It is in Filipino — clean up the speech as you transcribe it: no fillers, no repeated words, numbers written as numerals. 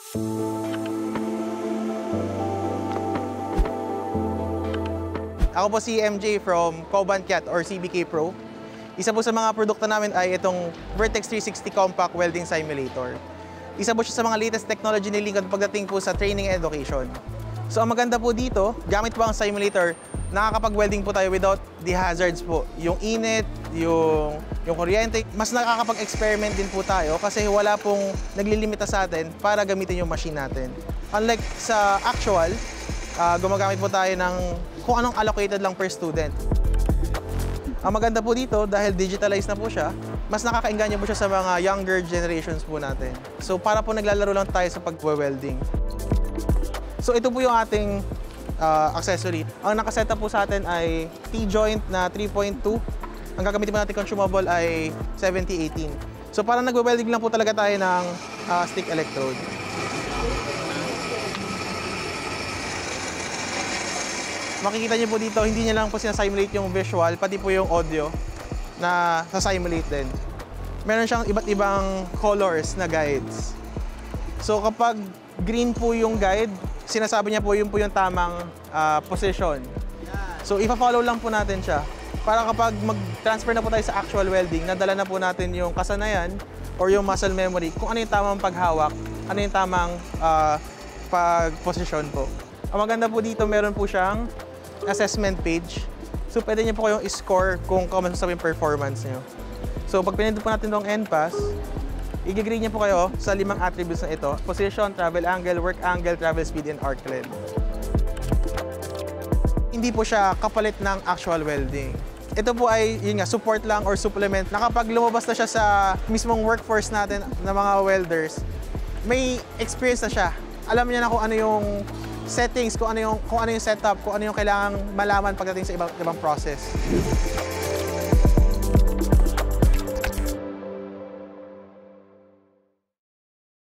Ako po si MJ from Coban Cat or CBK Pro. Isa po sa mga produkto namin ay itong Vertex 360 Compact Welding Simulator. Isa po siya sa mga latest technology ni Lincoln pagdating po sa training and education. So ang maganda po dito, gamit po ang simulator, nakakapag-welding po tayo without the hazards po. Yung init, yung kuryente, mas nakakapag-experiment din po tayo kasi wala pong naglilimita sa atin para gamitin yung machine natin. Unlike sa actual, gumagamit po tayo ng kung anong allocated lang per student. Ang maganda po dito, dahil digitalized na po siya, mas nakakaingganyo po siya sa mga younger generations po natin. So para po naglalaro lang tayo sa pag-welding. So ito po yung ating accessory. Ang nakaseta po sa atin ay T-joint na 3.2. Ang gagamitin po natin consumable ay 7018. So parang nagwe-welding lang po talaga tayo ng stick electrode. Makikita niyo po dito, hindi niya lang po sinasimulate yung visual, pati po yung audio na sa-simulate din. Meron siyang iba't ibang colors na guides. So kapag green po yung guide, sinasabi niya po yung tamang position. So ipa-follow lang po natin siya. Para kapag mag-transfer na po tayo sa actual welding, nadala na po natin yung kasanayan or yung muscle memory kung ano yung tamang paghawak, ano yung tamang pag-position po. Ang maganda po dito, meron po siyang assessment page. So pwede niyo po kayong i-score kung kamusta sa performance niyo. So pag pinindot po natin itong NPAS, i-grade niyo po kayo sa 5 attributes na ito: position, travel angle, work angle, travel speed, and arc length. Hindi po siya kapalit ng actual welding. Ito po ay, yun nga, support lang or supplement na kapag lumabas na siya sa mismong workforce natin na mga welders, may experience na siya. Alam niya na kung ano yung settings, kung ano yung setup, kung ano yung kailangang malaman pagdating sa ibang process.